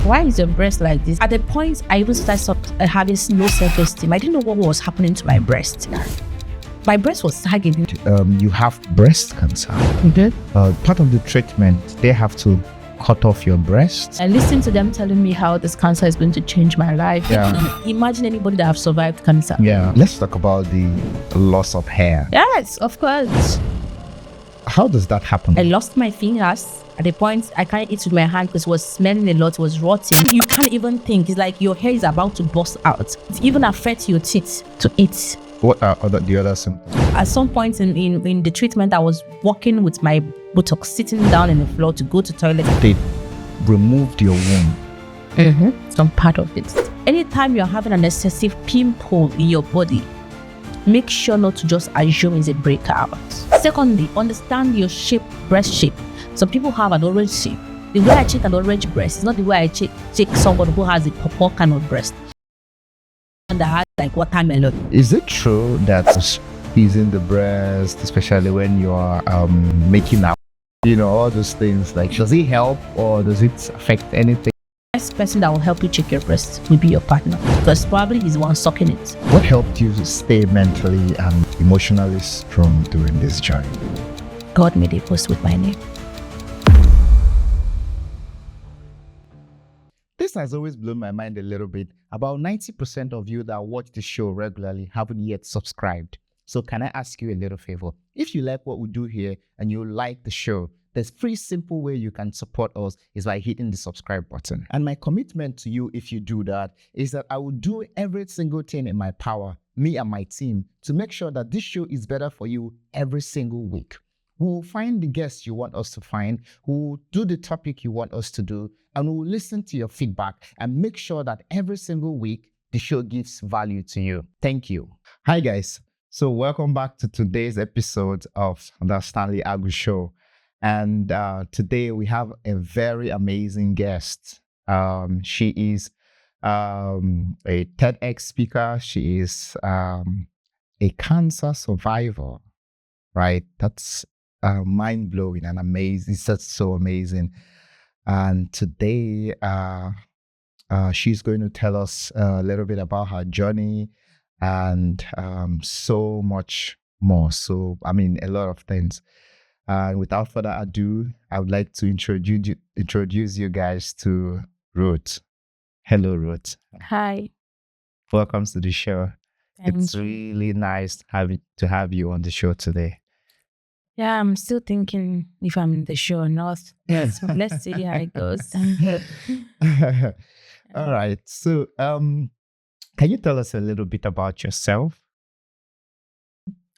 Why is your breast like this? At the point I even started having low self-esteem, I didn't know what was happening to my breast. My breast was sagging. You have breast cancer. Part of the treatment, they have to cut off your breast. I listened to them telling me how this cancer is going to change my life. Imagine anybody that have survived cancer. Let's talk about the loss of hair. Yes, of course. How does that happen? I lost my fingers. At the point, I can't eat with my hand because it was smelling a lot, it was rotting. You can't even think. It's like your hair is about to burst out. It even affects your teeth to eat. What are the other symptoms? At some point in the treatment, I was walking with my buttocks sitting down on the floor to go to toilet. They removed your womb. Some part of it. Anytime you're having an excessive pimple in your body, make sure not to just assume it's a breakout. Secondly, understand your shape, breast shape. Some people have an orange shape. The way I check an orange breast is not the way I check someone who has a purple kind of breast. And that has like watermelon. Is it true that squeezing the breast, especially when you are making out, all those things, like, does it help or does it affect anything? The best person that will help you check your breast will be your partner, because probably he's the one sucking it. What helped you to stay mentally and emotionally strong during this journey? God made a post with my name. This has always blown my mind a little bit. About 90% of you that watch the show regularly haven't yet subscribed. So can I ask you a little favor? If you like what we do here and you like the show, there's a pretty simple way you can support us is by hitting the subscribe button. And my commitment to you, if you do that, is that I will do every single thing in my power, me and my team, to make sure that this show is better for you every single week. We'll find the guests you want us to find, we'll do the topic you want us to do, and we'll listen to your feedback and make sure that every single week the show gives value to you. Thank you. Hi guys. So welcome back to today's episode of the Stanley Agu Show. And today we have a very amazing guest. She is a TEDx speaker. She is a cancer survivor, right? That's mind-blowing and amazing. It's just so amazing. And today she's going to tell us a little bit about her journey and so much more. So, I mean, a lot of things. And without further ado, I would like to introduce you guys to Ruth. Hello, Ruth. Hi. Welcome to the show. It's really nice to have you on the show today. Yeah, I'm still thinking if I'm in the show or not. Yes. So let's see how it goes. All right. So, can you tell us a little bit about yourself?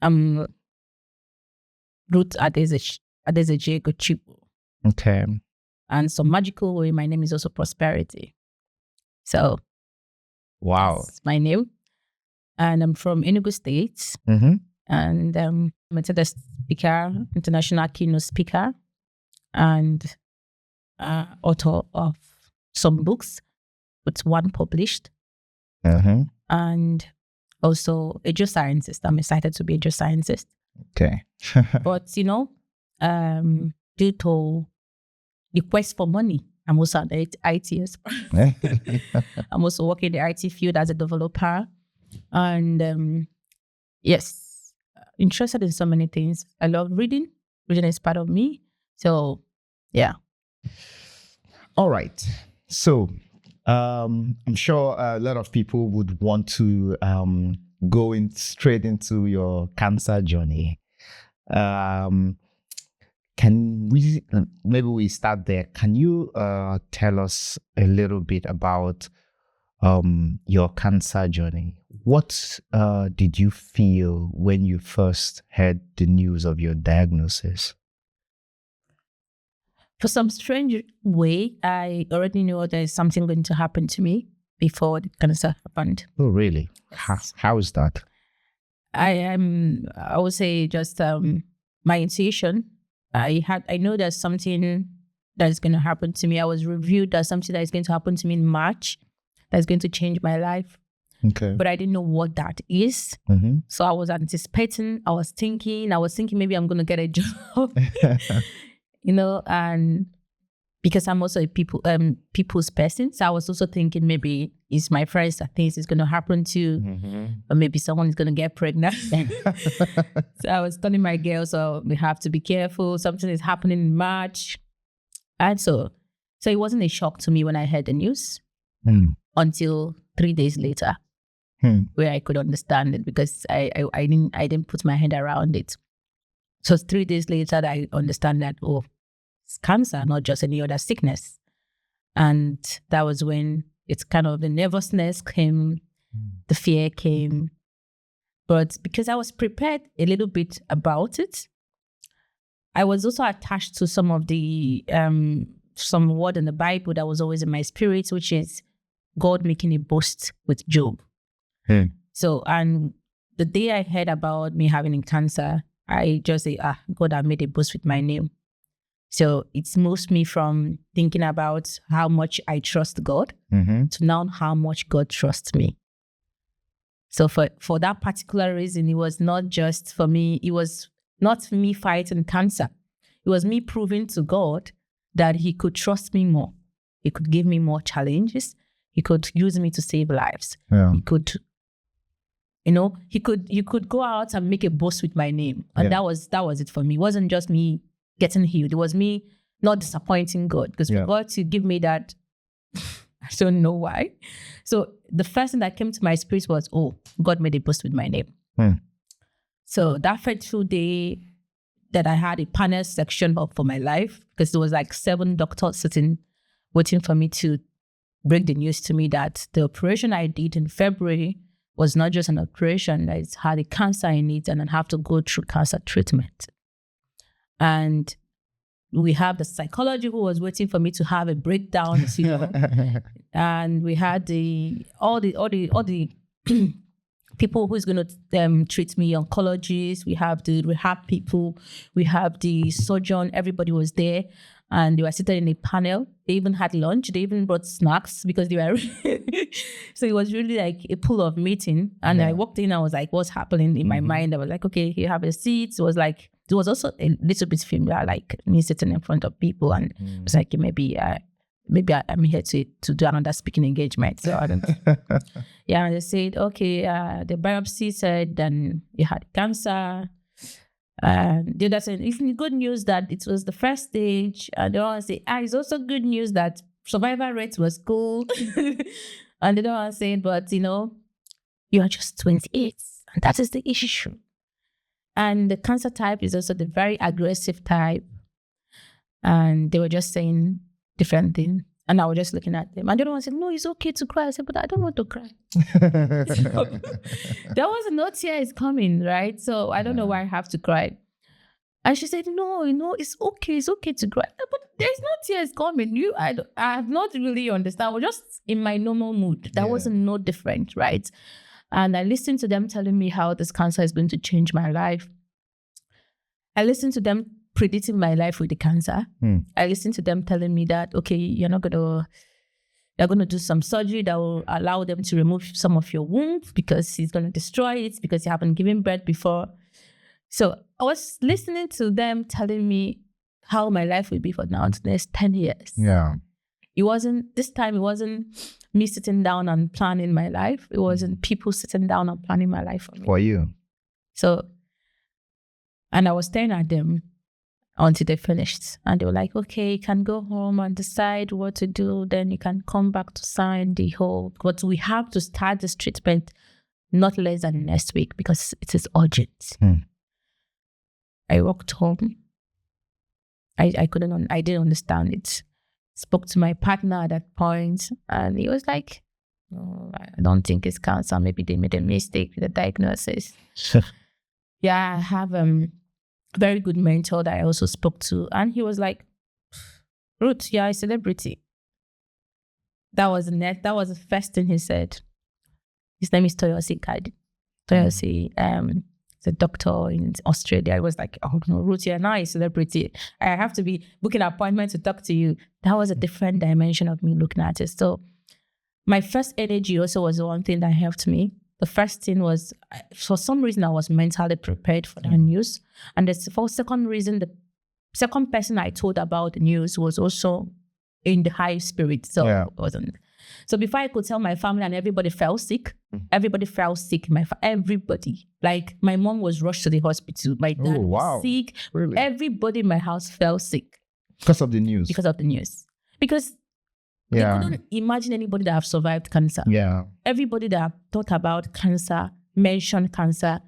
Ruth Adezejego. Okay. And some magical way, my name is also Prosperity. So, wow, that's my name. And I'm from Enugu State. And I'm a TEDx speaker, international keynote speaker, and author of some books, with one published. And also a geoscientist. I'm excited to be a geoscientist. Okay. But, due to the quest for money, I'm also an IT expert. I'm also working in the IT field as a developer. And yes, interested in so many things. I love reading. Reading is part of me. So, yeah. All right. So, I'm sure a lot of people would want to go straight into your cancer journey. Can we maybe we start there? Can you tell us a little bit about your cancer journey? What did you feel when you first heard the news of your diagnosis? For some strange way, I already knew there's something going to happen to me before the cancer happened. Oh, really? Yes. How is that? I would say just my intuition. I know there's something that's going to happen to me. I was reviewed as something that is going to happen to me in March that's going to change my life. Okay. But I didn't know what that is. So I was anticipating, I was thinking maybe I'm going to get a job, and because I'm also a people's person. So I was also thinking maybe it's my friends that things is going to happen to, or maybe someone is going to get pregnant. So I was telling my girls, so we have to be careful. Something is happening in March. And so it wasn't a shock to me when I heard the news until 3 days later, where I could understand it, because I didn't put my head around it. So 3 days later, I understand that, oh, it's cancer, not just any other sickness. And that was when it's kind of the nervousness came, the fear came. But because I was prepared a little bit about it, I was also attached to some of the, some word in the Bible that was always in my spirit, which is God making a boast with Job. So, and the day I heard about me having cancer, I just say, God, I made a boast with my name. So it's moved me from thinking about how much I trust God to now how much God trusts me. So for that particular reason, it was not just for me, it was not me fighting cancer. It was me proving to God that he could trust me more. He could give me more challenges. He could use me to save lives. Yeah. He could, you could go out and make a boast with my name. And that was it for me. It wasn't just me getting healed. It was me not disappointing God. Because for God to give me that, I don't know why. So the first thing that came to my spirit was, God made a boast with my name. So that fateful day that I had a panel section up for my life, because there was like 7 doctors sitting, waiting for me to break the news to me that the operation I did in February was not just an operation, that it had a cancer in it and I have to go through cancer treatment. And we have the psychologist who was waiting for me to have a breakdown, and we had all the people who's going to treat me, oncologists. We have the rehab people, we have the surgeon. Everybody was there, and they were sitting in a panel. They even had lunch. They even brought snacks because they were. So it was really like a pool of meeting. And I walked in. I was like, "What's happening in my mind?" I was like, "Okay, you have a seat." It was like, it was also a little bit familiar, like me sitting in front of people, and it was like, maybe I'm here to do another speaking engagement. So I don't. And they said, okay, the biopsy said then you had cancer. The other said, it's good news that it was the first stage. And the other one said, it's also good news that survival rate was cool. And the other one said, but you are just 28, and that is the issue. And the cancer type is also the very aggressive type. And they were just saying different things. And I was just looking at them. And the other one said, no, it's okay to cry. I said, but I don't want to cry. So, there was no tears coming, right? So I don't know why I have to cry. And she said, no, it's okay to cry. But there's no tears coming. I have not really understand. I was just in my normal mood. That wasn't no different, right? And I listened to them telling me how this cancer is going to change my life. I listened to them predicting my life with the cancer. I listened to them telling me that, okay, they're going to do some surgery that will allow them to remove some of your womb because it's going to destroy it because you haven't given birth before. So I was listening to them telling me how my life will be for now the next 10 years. Yeah. This time it wasn't me sitting down and planning my life. It wasn't people sitting down and planning my life for me. For you. So, and I was staring at them until they finished. And they were like, okay, you can go home and decide what to do. Then you can come back to sign the whole, but we have to start this treatment not less than next week because it is urgent. I walked home. I didn't understand it. Spoke to my partner at that point, and he was like, "Oh, I don't think it's cancer. Maybe they made a mistake with the diagnosis." I have a very good mentor that I also spoke to, and he was like, "Ruth, you're a celebrity." That was the first thing he said. His name is Toyosi Kadi. Toyosi, a doctor in Australia. I was like, oh no, Ruth, you're not a celebrity. I have to be booking an appointment to talk to you. That was a different dimension of me looking at it. So my first energy also was the one thing that helped me. The first thing was, for some reason, I was mentally prepared for that news. And the second reason, the second person I told about the news was also in the high spirit. So it wasn't. So before I could tell my family, and everybody fell sick. Everybody fell sick. Everybody. Like my mom was rushed to the hospital. My dad was sick. Really? Everybody in my house fell sick. Because of the news? Because of the news. Because they couldn't imagine anybody that have survived cancer. Yeah. Everybody that thought about cancer, mentioned cancer,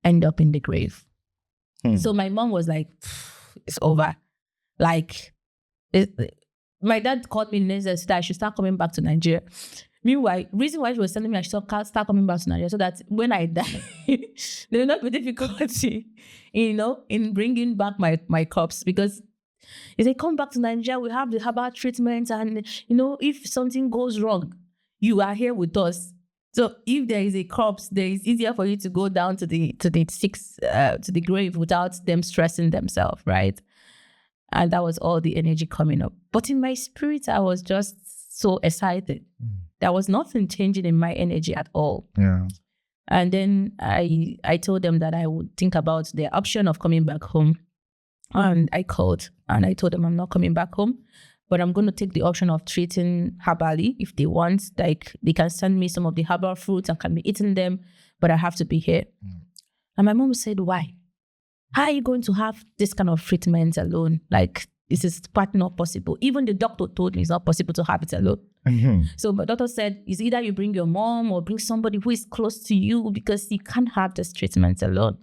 end up in the grave. So my mom was like, it's over. Like, my dad called me and said that I should start coming back to Nigeria. Meanwhile, reason why she was telling me I should start coming back to Nigeria so that when I die, there will not be difficulty, in bringing back my corpse. Because if they come back to Nigeria, we have the herbal treatment, and if something goes wrong, you are here with us. So if there is a corpse, there is easier for you to go down to the grave without them stressing themselves, right? And that was all the energy coming up. But in my spirit, I was just so excited. There was nothing changing in my energy at all. Yeah. And then I told them that I would think about the option of coming back home. And I called and I told them I'm not coming back home, but I'm going to take the option of treating herbally if they want. Like, they can send me some of the herbal fruits and can be eating them, but I have to be here. And my mom said, why? How are you going to have this kind of treatment alone? Like, this is quite not possible. Even the doctor told me it's not possible to have it alone. So my doctor said, it's either you bring your mom or bring somebody who is close to you, because you can't have this treatment alone.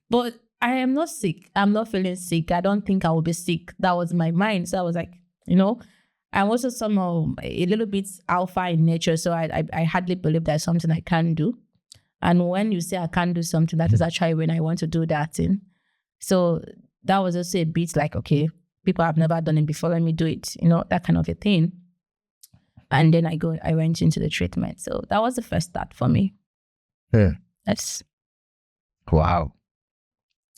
But I am not sick. I'm not feeling sick. I don't think I will be sick. That was my mind. So I was like, I'm also somehow a little bit alpha in nature. So I hardly believe there's something I can do. And when you say I can't do something, that is actually when I want to do that thing. So that was also a bit like, okay, people have never done it before, let me do it, that kind of a thing. And then I went into the treatment. So that was the first start for me. Yeah. That's wow.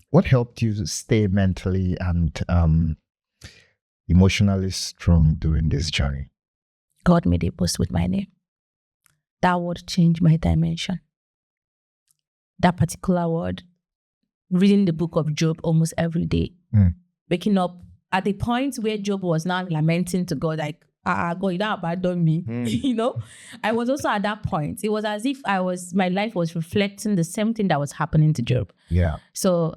What helped you stay mentally and emotionally strong during this journey? God made a post with my name. That word changed my dimension. That particular word, reading the book of Job almost every day, waking up at the point where Job was now lamenting to God, like, God, you don't abandon me. I was also at that point. It was as if my life was reflecting the same thing that was happening to Job. Yeah. So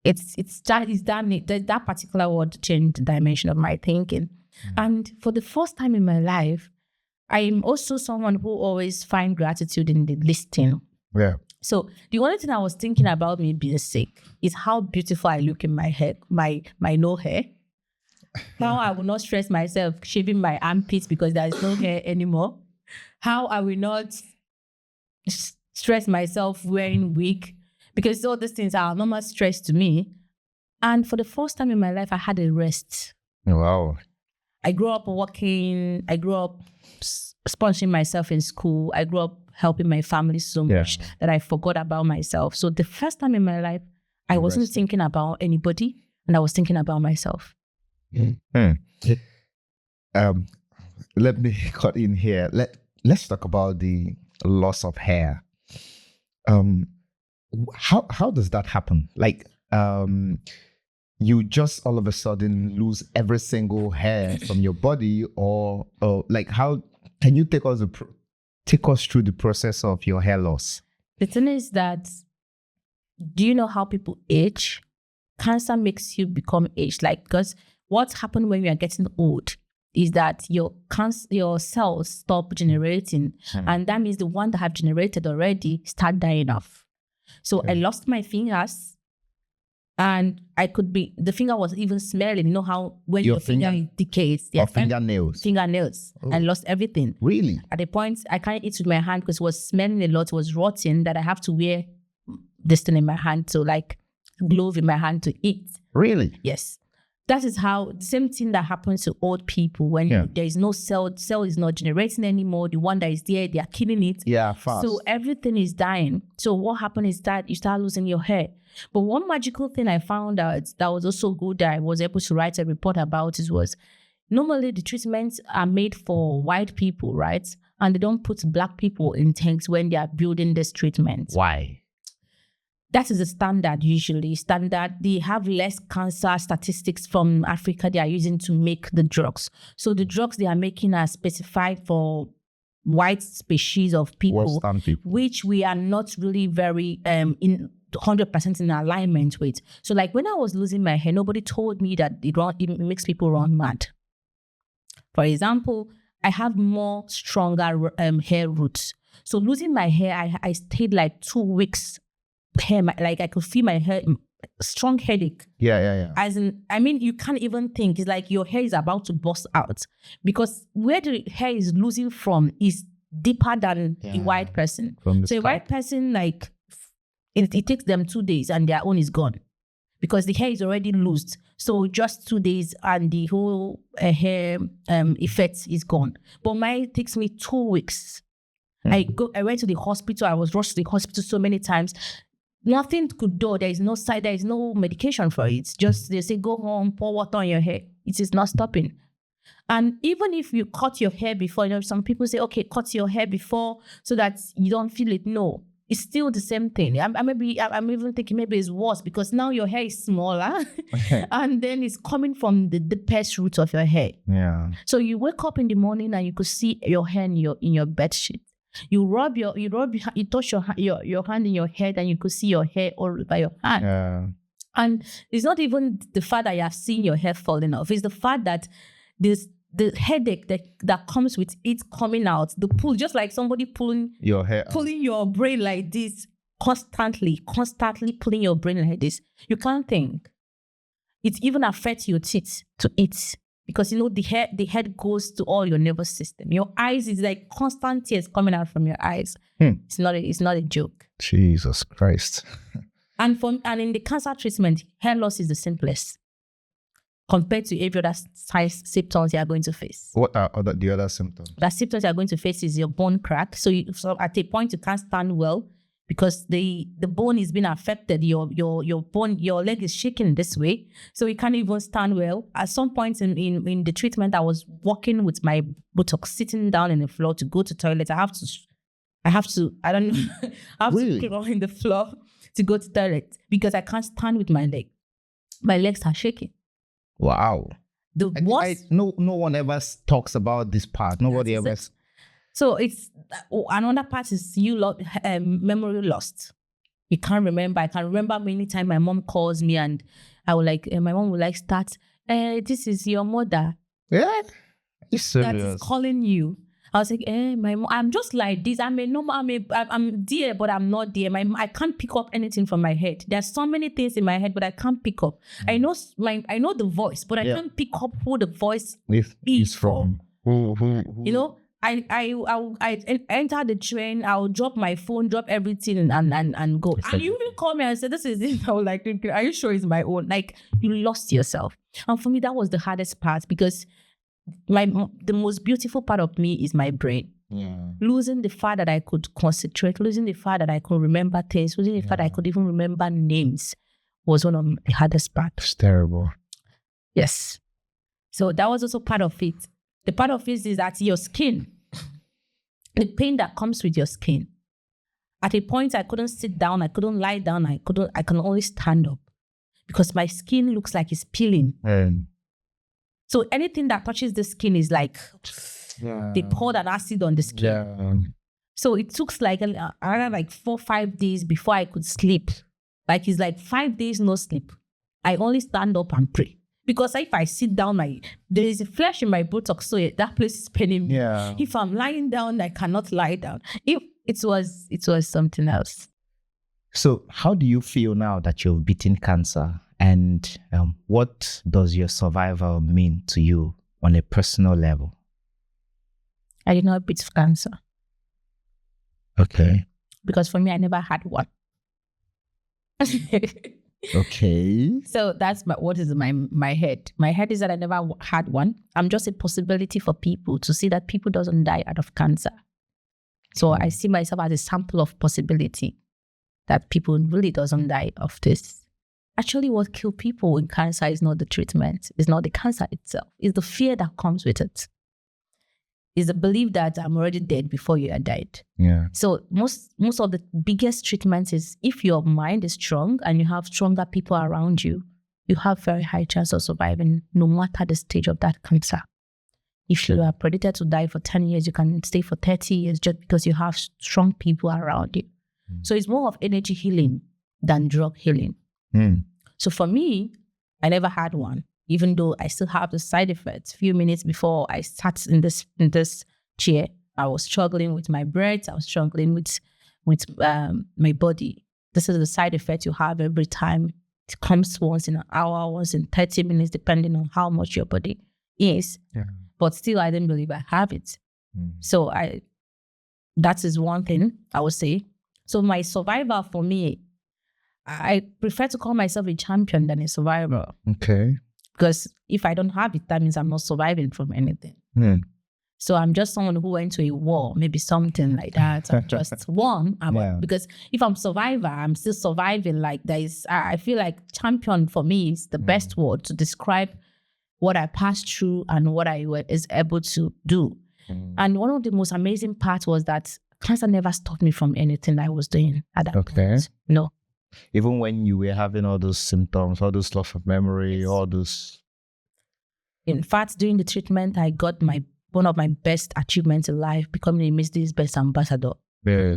that particular word changed the dimension of my thinking. And for the first time in my life, I am also someone who always find gratitude in the least thing. Yeah. So the only thing I was thinking about me being sick is how beautiful I look in my hair, my no hair. How I will not stress myself shaving my armpits because there is no hair anymore. How I will not stress myself wearing wig, because all these things are normal stress to me. And for the first time in my life, I had a rest. Wow. I grew up working. I grew up sponsoring myself in school. I grew up helping my family so much that I forgot about myself. So the first time in my life, I wasn't thinking about anybody, and I was thinking about myself. Let me cut in here. Let's talk about the loss of hair. How does that happen? Like, you just all of a sudden lose every single hair from your body, or like, how can you take us through the process of your hair loss? The thing is that, do you know how people age? Cancer makes you become aged. Like, because what happened when you are getting old is that your cells stop generating, and that means the one that have generated already start dying off. So I lost my fingers, and the finger was even smelling. You know how when your finger decays? Or fingernails? Fingernails. Oh. I lost everything. Really? At the point, I can't eat with my hand because it was smelling a lot. It was rotting, that I have to wear this thing in my hand to, like, glove in my hand to eat. Really? Yes. That is how, the same thing that happens to old people when there is no cell is not generating anymore. The one that is there, they are killing it. Yeah, fast. So everything is dying. So what happened is that you start losing your hair. But one magical thing I found out that was also good that I was able to write a report about was, normally the treatments are made for white people, right? And they don't put black people in tanks when they are building this treatment. Why? That is the standard usually. They have less cancer statistics from Africa they are using to make the drugs. So the drugs they are making are specified for white species of people, Western people, which we are not really very in 100% in alignment with. So like when I was losing my hair, nobody told me that it makes people run mad. For example, I have more stronger hair roots. So losing my hair, I stayed like 2 weeks. Like I could feel my hair, strong headache. Yeah. As in, I mean, you can't even think. It's like your hair is about to burst out because where the hair is losing from is deeper than a white person. So a white person, like it takes them 2 days and their own is gone because the hair is already loosed. So just 2 days and the whole hair effect is gone. But mine takes me 2 weeks. I went to the hospital. I was rushed to the hospital so many times. Nothing could do. There is no side. There is no medication for it. Just they say go home, pour water on your hair. It is not stopping. And even if you cut your hair before, some people say, okay, cut your hair before so that you don't feel it. No, it's still the same thing. I'm even thinking maybe it's worse because now your hair is smaller, and then it's coming from the deepest root of your hair. Yeah. So you wake up in the morning and you could see your hair in your bed sheet. You touch your hand in your head and you could see your hair all over your hand. Yeah. And it's not even the fact that you have seen your hair falling off. It's the fact that the headache that comes with it coming out, the pull, just like somebody pulling your hair, pulling your brain like this, constantly pulling your brain like this. You can't think. It even affects your teeth to eat. Because the head goes to all your nervous system. Your eyes is like constant tears coming out from your eyes. It's not a joke. Jesus Christ. And in the cancer treatment, hair loss is the simplest compared to every other symptoms you are going to face. What are the other symptoms? The symptoms you are going to face is your bone crack. So at a point you can't stand well because the bone is being affected. Your bone, your leg is shaking this way, so you can't even stand well. At some point in the treatment, I was walking with my buttocks sitting down in the floor to go to toilet. I have to I don't know. I have Really? to crawl in the floor to go to toilet because I can't stand with my leg. My legs are shaking. Wow. No one ever talks about this part. Nobody ever. So it's another part is memory lost. You can't remember. I can remember many times my mom calls me and I would my mom would start, this is your mother. Yeah? You serious? That is calling you. I was like, my mom, I'm just like this. I'm there, but I'm not there. I can't pick up anything from my head. There's so many things in my head, but I can't pick up. I know the voice, but I can't pick up who the voice is from. Who? I enter the train, I'll drop my phone, drop everything and go. And you will call me and say, this is it. I was like, are you sure it's my own? Like, you lost yourself. And for me, that was the hardest part because the most beautiful part of me is my brain. Yeah. Losing the fact that I could concentrate, losing the fact that I could remember things, losing the fact that I could even remember names was one of the hardest parts. It's terrible. Yes. So that was also part of it. The part of it is that your skin, the pain that comes with your skin. At a point, I couldn't sit down, I couldn't lie down, I can only stand up because my skin looks like it's peeling. So anything that touches the skin is like they poured an acid on the skin. Yeah. So it took like around 4-5 days before I could sleep. Like it's like 5 days no sleep. I only stand up and pray. Because if I sit down, there is a flesh in my buttocks, so that place is paining me. Yeah. If I'm lying down, I cannot lie down. If it was something else. So how do you feel now that you've beaten cancer? And what does your survival mean to you on a personal level? I did not beat cancer. Okay. Because for me, I never had one. Okay. So that's what is my head. My head is that I never had one. I'm just a possibility for people to see that people doesn't die out of cancer. So I see myself as a sample of possibility that people really doesn't die of this. Actually, what kills people in cancer is not the treatment. It's not the cancer itself. It's the fear that comes with it. is the belief that I'm already dead before you are dead. Yeah. So most of the biggest treatment is if your mind is strong and you have stronger people around you, you have very high chance of surviving no matter the stage of that cancer. If you are predicted to die for 10 years, you can stay for 30 years just because you have strong people around you. So it's more of energy healing than drug healing. So for me, I never had one, even though I still have the side effects. A few minutes before I sat in this chair, I was struggling with my breath. I was struggling with my body. This is the side effect you have every time. It comes once in an hour, once in 30 minutes, depending on how much your body is. Yeah. But still, I didn't believe I have it. So that is one thing I would say. So my survivor for me, I prefer to call myself a champion than a survivor. Okay. Because if I don't have it, that means I'm not surviving from anything. So I'm just someone who went to a war, maybe something like that. I'm just one. Because if I'm survivor, I'm still surviving. Like I feel like champion for me is the best word to describe what I passed through and what I was able to do. And one of the most amazing parts was that cancer never stopped me from anything I was doing at that point. No. Even when you were having all those symptoms, all those loss of memory, all those... In fact, during the treatment, I got one of my best achievements in life, becoming a Miss D's Best Ambassador. Yeah.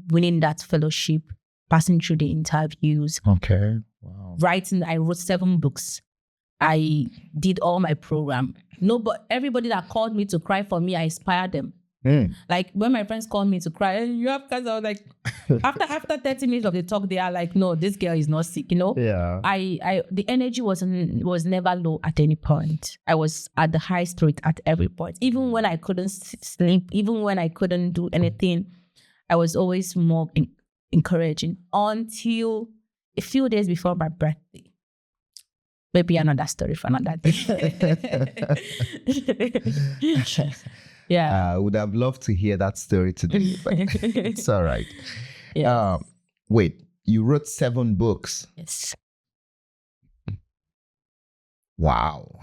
Winning that fellowship, passing through the interviews. Okay. Wow. I wrote 7 books. I did all my program. But everybody that called me to cry for me, I inspired them. Like when my friends called me to cry, hey, you have cancer, I was like, after 30 minutes of the talk, they are like, no, this girl is not sick, Yeah. The energy was never low at any point. I was at the highest rate at every point. Even when I couldn't sleep, even when I couldn't do anything, I was always more encouraging until a few days before my birthday. Maybe another story for another day. Yeah. I would have loved to hear that story today, but it's all right. Yeah. Wait, you wrote 7 books? Yes. Wow.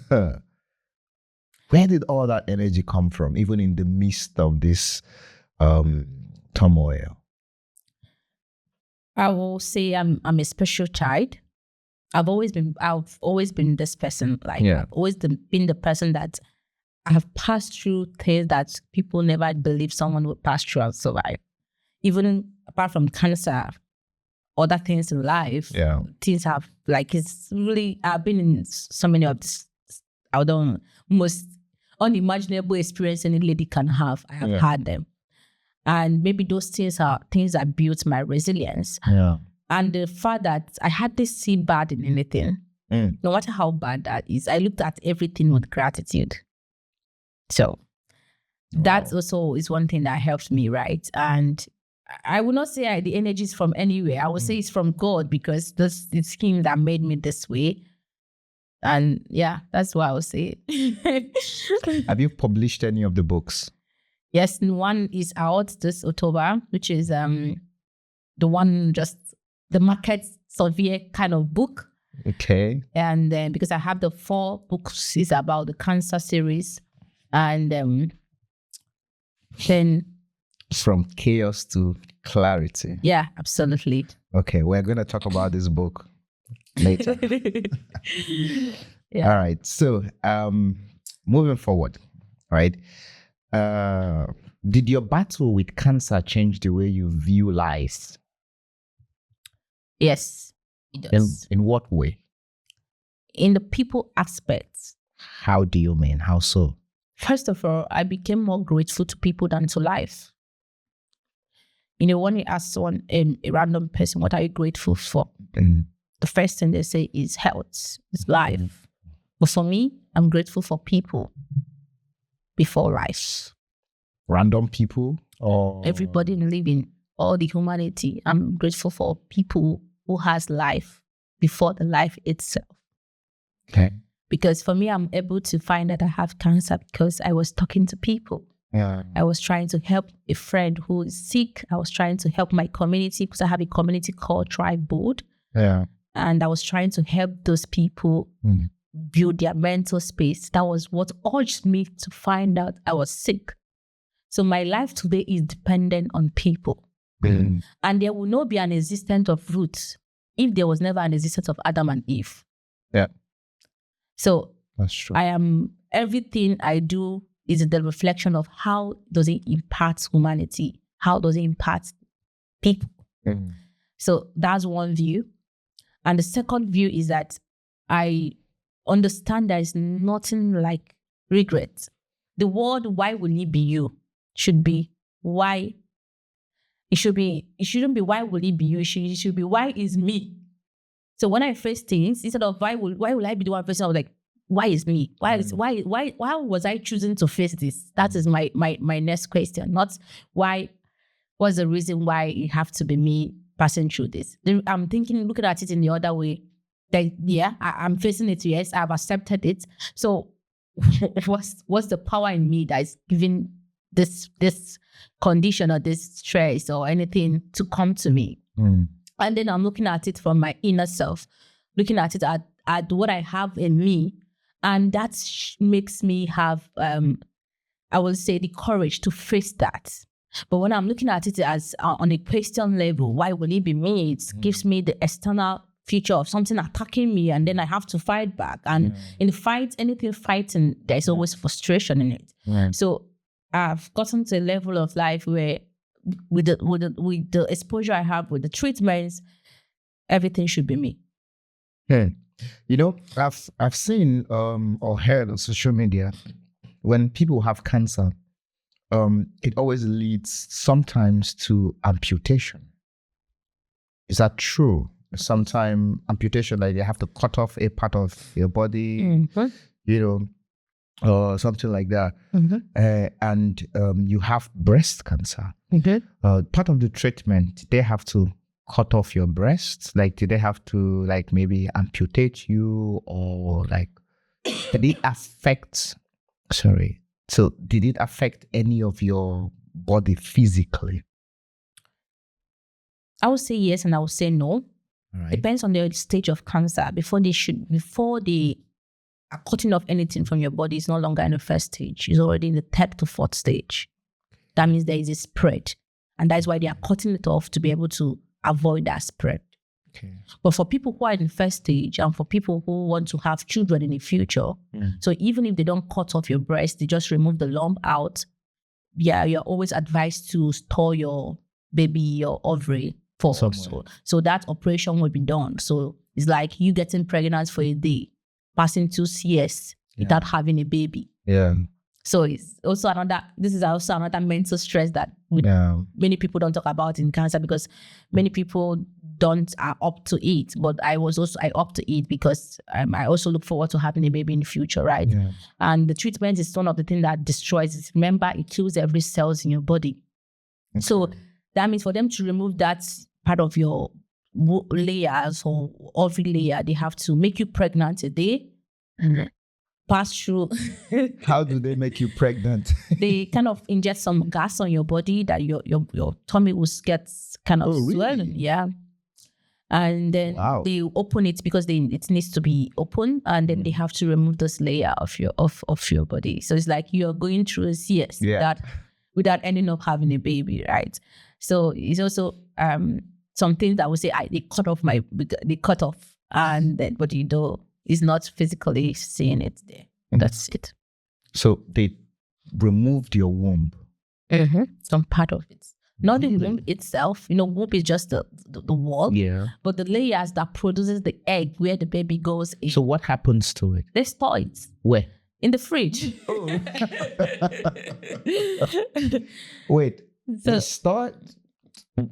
Where did all that energy come from, even in the midst of this turmoil? I will say I'm a special child. I've always been this person. I've always been the person that I have passed through things that people never believed someone would pass through and survive. Even apart from cancer, other things in life, things have, it's really, I've been in so many of this, most unimaginable experience any lady can have. I have had them. And maybe those things are things that built my resilience. Yeah. And the fact that I hardly see bad in anything, no matter how bad that is, I looked at everything with gratitude. So that also is one thing that helps me, right? And I would not say the energy is from anywhere. I would say it's from God, because it's Him that made me this way. And yeah, that's what I would say. Have you published any of the books? Yes, one is out this October, which is the one just the market survey kind of book. Okay. And then because I have the 4 books is about the cancer series, and then from chaos to clarity. Yeah, absolutely. Okay, we're going to talk about this book later. All right. So, moving forward, right? Did your battle with cancer change the way you view life? Yes, it does. In what way? In the people aspects. How do you mean? How so? First of all, I became more grateful to people than to life. When you ask someone, a random person, what are you grateful for? The first thing they say is health, is life. But for me, I'm grateful for people before life. Random people? Or everybody living, all the humanity. I'm grateful for people who has life before the life itself. Okay. Because for me, I'm able to find that I have cancer because I was talking to people. Yeah. I was trying to help a friend who is sick. I was trying to help my community because I have a community called Tribe Board. Yeah. And I was trying to help those people build their mental space. That was what urged me to find out I was sick. So my life today is dependent on people. Mm. And there will not be an existence of roots if there was never an existence of Adam and Eve. Yeah. So That's true. Everything I do is the reflection of how does it impact humanity? How does it impact people? Mm. So that's one view. And the second view is that I understand there is nothing like regret. The word "why will it be you" should be why. It shouldn't be why will it be you. It should be why is me. So when I face things, instead of why will I be the one facing, I was like, why is me? Why was I choosing to face this? That is my next question. Not why. What's the reason why it have to be me passing through this? I'm looking at it in the other way. That I'm facing it. Yes, I've accepted it. So what's the power in me that is giving this condition or this stress or anything to come to me? Mm. And then I'm looking at it from my inner self, looking at it at what I have in me, and that makes me have I will say the courage to face that. But when I'm looking at it as on a question level, why will it be me? It gives me the external future of something attacking me, and then I have to fight back. And in the fight, anything fighting, there's always frustration in it. Right. So I've gotten to a level of life where with the exposure I have with the treatments, everything should be me. Yeah. You know, I've seen or heard on social media when people have cancer, it always leads sometimes to amputation. Is that true? Sometimes amputation, like they have to cut off a part of your body, you know, or something like that. And you have breast cancer. Part of the treatment, they have to cut off your breast. Like, did they have to like maybe amputate you, or like did it affect? Sorry. So did it affect any of your body physically? I would say yes, and I would say no. Right. Depends on the stage of cancer. Before they are cutting off anything from your body, it's no longer in the first stage. It's already in the third to fourth stage. That means there is a spread. And that's why they are cutting it off, to be able to avoid that spread. Okay. But for people who are in the first stage, and for people who want to have children in the future, so even if they don't cut off your breast, they just remove the lump out, you're always advised to store your baby, your ovary, for so that operation will be done. So it's like you getting pregnant for a day, passing 2 years without having a baby. Yeah. So it's also another mental stress that many people don't talk about in cancer, because many people are up to it. But I up to it because I also look forward to having a baby in the future, right? Yeah. And the treatment is one of the things that destroys it. Remember, it kills every cells in your body. Okay. So that means for them to remove that part of your layers or ovary layer, they have to make you pregnant a day. Pass through. How do they make you pregnant? They kind of inject some gas on your body that your tummy will get kind of swollen. Really? Yeah. And then they open it because it needs to be open, and then they have to remove this layer of your body. So it's like you're going through a CS without ending up having a baby, right? So it's also some things that I would say they cut off, and then what you do is not physically seeing it there. That's it. So they removed your womb. Some part of it. Not the womb itself. Womb is just the wall. Yeah. But the layers that produces the egg where the baby goes in. So what happens to it? They store it. Where? In the fridge. Wait. So store it?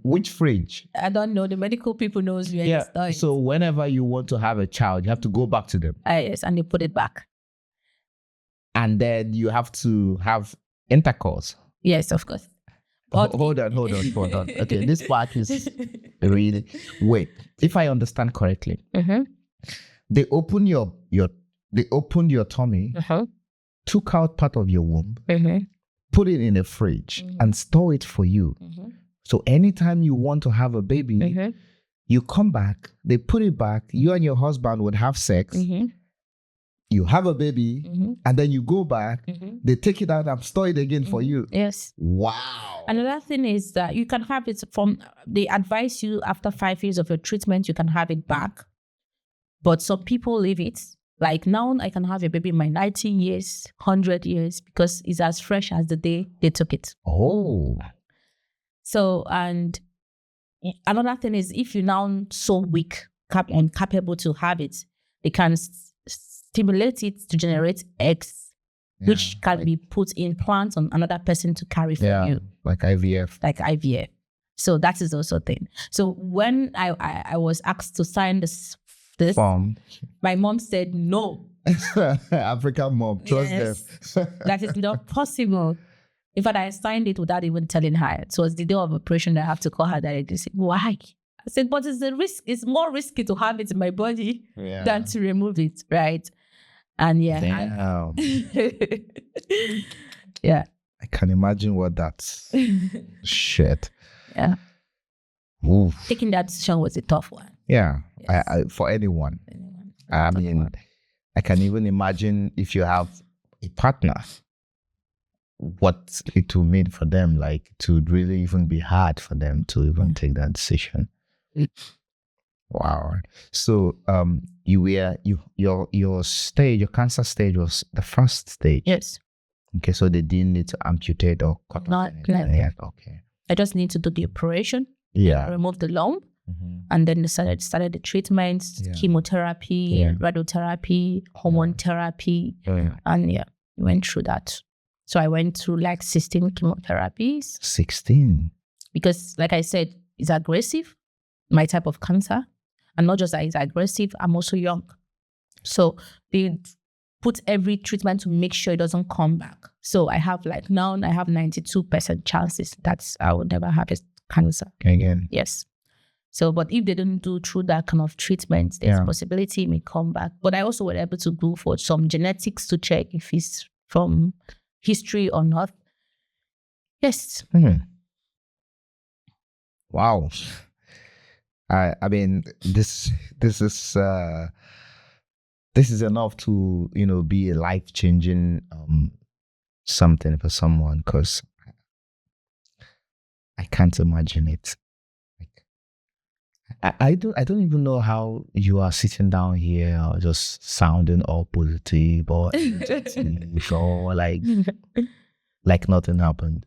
Which fridge? I don't know. The medical people knows where they store it. So whenever you want to have a child, you have to go back to them. Yes, and they put it back. And then you have to have intercourse. Yes, of course. But hold on. Okay, this part is really... Wait, if I understand correctly, they open your tummy, took out part of your womb, put it in a fridge, and store it for you. So anytime you want to have a baby, you come back, they put it back, you and your husband would have sex, you have a baby, and then you go back, they take it out and store it again for you. Yes. Wow. Another thing is that you can have it they advise you after 5 years of your treatment, you can have it back. But some people leave it. Like now, I can have a baby in my 19 years, 100 years, because it's as fresh as the day they took it. Oh. So, and another thing is, if you're now so weak and capable to have it, they can stimulate it to generate eggs, which can be put in plants on another person to carry for you. Like IVF. Like IVF. So that is also a thing. So when I was asked to sign this form, my mom said no. African mom, trust them. That is not possible. In fact, I signed it without even telling her. It was the day of operation that I have to call her directly. She said, why? I said, but it's a risk. It's more risky to have it in my body than to remove it, right? And Damn. Yeah. I can imagine what that's. Shit. Yeah. Oof. Taking that decision was a tough one. Yeah. Yes. For anyone. I mean, I can even imagine if you have a partner, what it will mean for them. Like, it would really even be hard for them to even take that decision. Wow. So, your stage, your cancer stage was the first stage. Yes. Okay, so they didn't need to amputate or cut off anything yet. Okay. I just need to do the operation. Yeah. Remove the lump. And then started the treatments, chemotherapy, radiotherapy, hormone therapy. And we went through that. So I went through like 16 chemotherapies. 16? Because like I said, it's aggressive, my type of cancer. And not just that it's aggressive, I'm also young. So they put every treatment to make sure it doesn't come back. So I have 92% chances that I will never have a cancer. Again? Yes. So, but if they don't do through that kind of treatment, there's a possibility it may come back. But I also was able to go for some genetics to check if it's from history or not. Yes. Wow. I mean, this is enough to, be a life-changing something for someone, because I can't imagine it. I don't even know how you are sitting down here or just sounding all positive or or like nothing happened.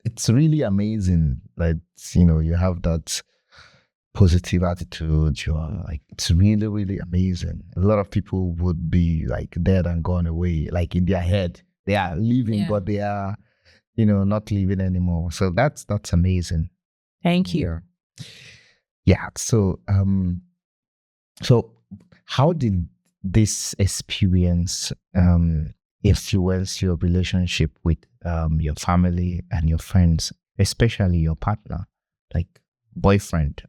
It's really amazing that you have that positive attitude. You are it's really, really amazing. A lot of people would be dead and gone away. Like in their head, they are living, but they are not living anymore. So that's amazing. Thank you. Yeah. So, so how did this experience influence your relationship with your family and your friends, especially your partner, like boyfriend?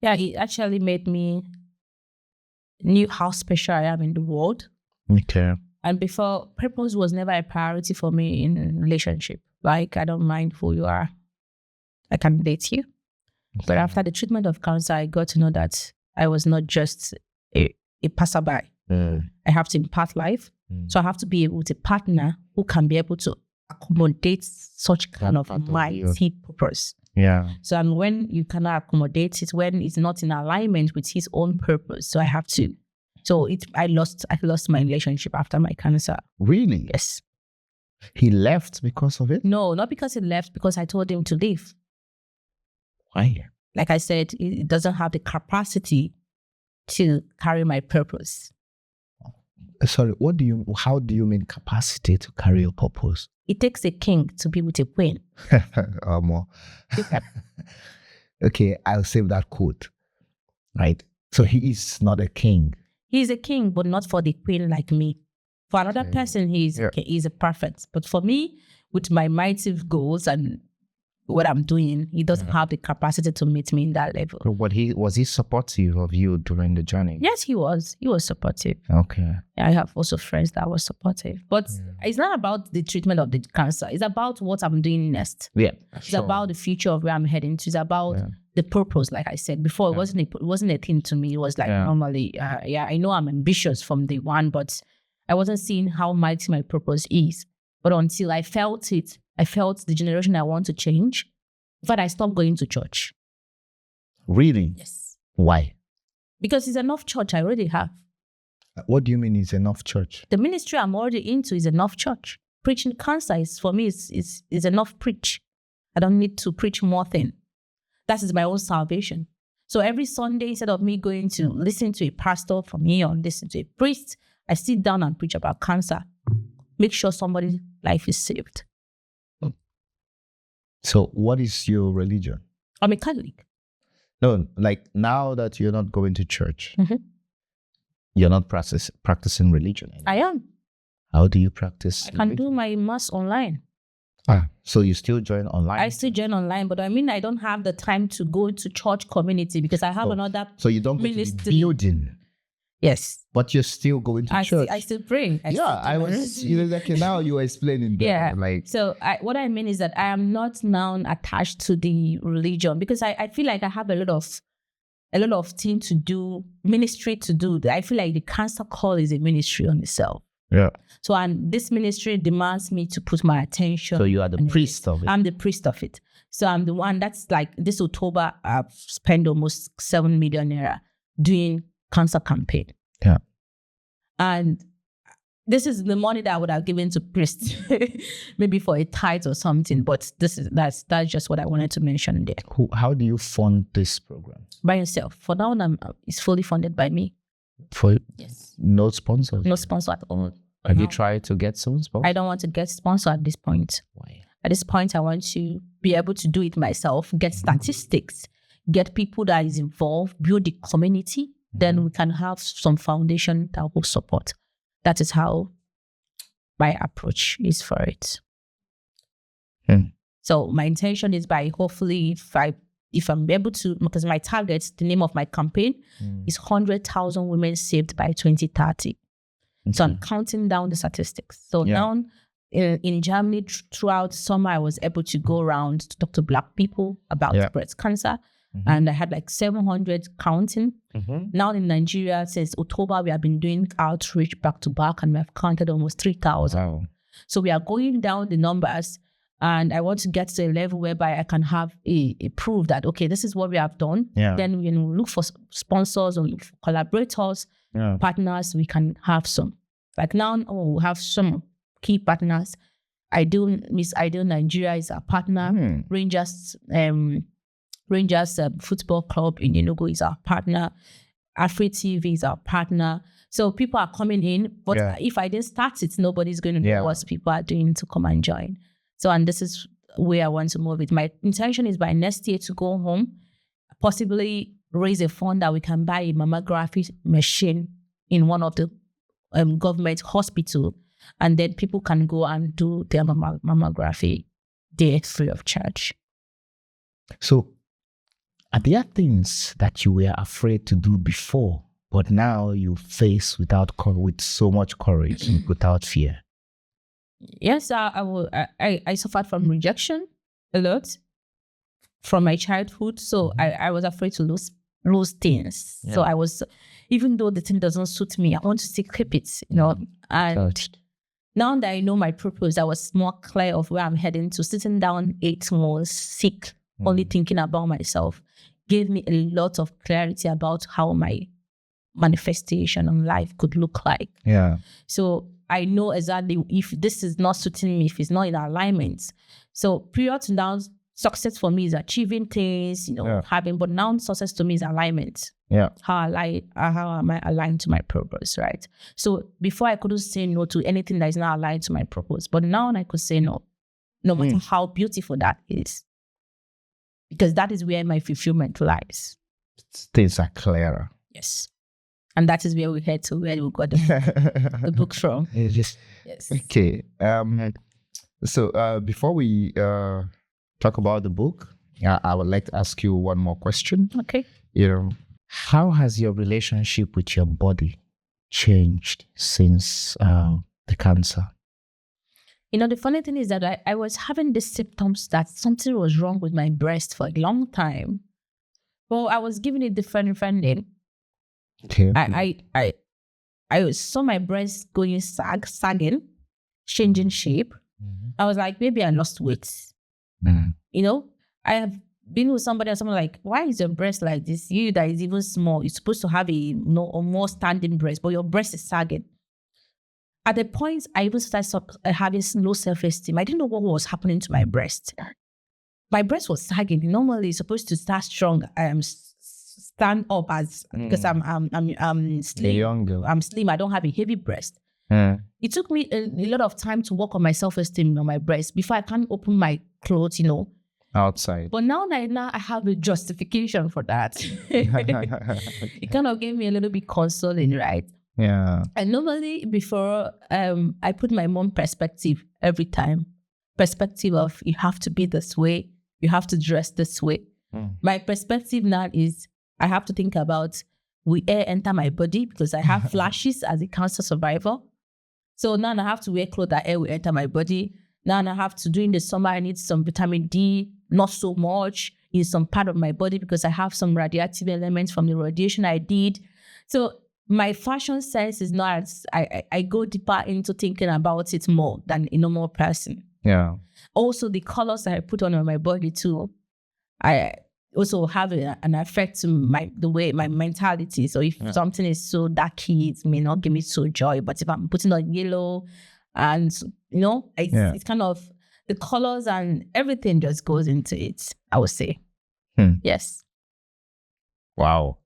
Yeah, it actually made me knew how special I am in the world. Okay. And before, purpose was never a priority for me in a relationship. Like, I don't mind who you are. I can date you. Okay. But after the treatment of cancer, I got to know that I was not just a passerby. I have to impart life. So I have to be able to partner who can be able to accommodate such kind of mighty purpose. Yeah. So and when you cannot accommodate it, when it's not in alignment with his own purpose, so I have to. So I lost my relationship after my cancer. Really? Yes. He left because of it? No, not because he left, because I told him to leave. Why? Like I said, it doesn't have the capacity to carry my purpose. Sorry, how do you mean capacity to carry your purpose? It takes a king to be with a queen. Okay, I'll save that quote. Right? So he is not a king. He's a king, but not for the queen like me. For another person, he's a perfect. But for me, with my mighty goals and what I'm doing. He doesn't have the capacity to meet me in that level. But was he supportive of you during the journey? Yes, he was. He was supportive. Okay. I have also friends that were supportive. But it's not about the treatment of the cancer. It's about what I'm doing next. Yeah. It's about the future of where I'm heading to. It's about the purpose, like I said before. It wasn't a thing to me. It was like normally, I know I'm ambitious from day one, but I wasn't seeing how mighty my purpose is. But until I felt it, I felt the generation I want to change. In fact, I stopped going to church. Really? Yes. Why? Because it's enough church I already have. What do you mean is enough church? The ministry I'm already into is enough church. Preaching cancer is, for me, is enough preach. I don't need to preach more thing. That is my own salvation. So every Sunday, instead of me going to listen to a pastor from here or listen to a priest, I sit down and preach about cancer. Make sure somebody's life is saved. So what is your religion? I'm a Catholic. No, like now that you're not going to church, you're not practicing religion anymore. I am. How do you practice? I can do my mass online. So you still join online? I still join online, but I mean, I don't have the time to go to church community because I have another. So you don't go to the building? Yes. But you're still going to church? I still pray. I was, now you're explaining that. Yeah. So what I mean is that I am not now attached to the religion because I feel like I have a lot of things to do, ministry to do. I feel like the cancer call is a ministry on itself. Yeah. So this ministry demands me to put my attention. So you are the priest of it. I'm the priest of it. So I'm the one that's like this October, I've spent almost 7 million naira doing cancer campaign. Yeah. And this is the money that I would have given to priests, maybe for a tithe or something. But that's just what I wanted to mention there. How do you fund this program? By yourself. For now, it's fully funded by me. Yes. No sponsors? No sponsor at all. Have you tried to get some sponsors? I don't want to get sponsor at this point. Why? At this point, I want to be able to do it myself, get statistics, get people that is involved, build the community. Then we can have some foundation that will support. That is how my approach is for it. So my intention is by hopefully if I'm able to, because my target, the name of my campaign is 100,000 women saved by 2030. So I'm counting down the statistics. So now in Germany, throughout summer, I was able to go around to talk to Black people about breast cancer. And I had like 700 counting. Now in Nigeria, since October, we have been doing outreach back to back and we have counted almost 3,000. Wow. So we are going down the numbers and I want to get to a level whereby I can have a proof that, okay, this is what we have done. Then when we look for sponsors or collaborators, partners, we can have some. Like now, we have some key partners. Miss Ideal Nigeria is our partner. Rangers Football Club in Enugu is our partner. Afri TV is our partner. So people are coming in, but if I didn't start it, nobody's going to know what people are doing to come and join. So, and this is where I want to move it. My intention is by next year to go home, possibly raise a fund that we can buy a mammography machine in one of the government hospital, and then people can go and do their mammography there free of charge. So, are there things that you were afraid to do before, but now you face with so much courage and without fear? Yes, I suffered from rejection a lot from my childhood. So I was afraid to lose things. So I was, even though the thing doesn't suit me, I want to still keep it, And now that I know my purpose, I was more clear of where I'm heading to. Sitting down 8 months sick, only thinking about myself, gave me a lot of clarity about how my manifestation on life could look like. Yeah. So I know exactly if this is not suiting me, if it's not in alignment. So prior to now, success for me is achieving things, having, but now success to me is alignment. Yeah. How am I aligned to my purpose, right? So before I couldn't say no to anything that is not aligned to my purpose, but now I could say no matter how beautiful that is. Because that is where my fulfillment lies. Things are clearer. Yes. And that is where we head to, where we got the book from. Yes. Okay. So before we talk about the book, I would like to ask you one more question. Okay. How has your relationship with your body changed since the cancer? The funny thing is that I was having the symptoms that something was wrong with my breast for a long time. Well, I was giving it different name. Okay. I saw my breast going sagging, changing shape. Mm-hmm. I was like, maybe I lost weight. Mm. I have been with somebody and someone like, why is your breast like this? You that is even small, you're supposed to have a more standing breast, but your breast is sagging. At the point, I even started having low self-esteem. I didn't know what was happening to my breast. My breast was sagging. Normally, it's supposed to start strong. Stand up because I'm slim. Younger. I'm slim. I don't have a heavy breast. It took me a lot of time to work on my self-esteem on my breast before I can open my clothes, Outside. But now I have a justification for that. It kind of gave me a little bit consoling, right? Yeah. And normally before, I put my mom perspective every time. Perspective of you have to be this way, you have to dress this way. My perspective now is I have to think about will air enter my body because I have flashes as a cancer survivor. So now I have to wear clothes that air will enter my body. Now I have to, during the summer, I need some vitamin D, not so much in some part of my body because I have some radioactive elements from the radiation I did. So my fashion sense is not as, I go deeper into thinking about it more than a normal person. Yeah. Also, the colors that I put on my body too, I also have an effect to my mentality. So if something is so darky, it may not give me so joy. But if I'm putting on yellow, and it's kind of the colors and everything just goes into it, I would say. Yes. Wow.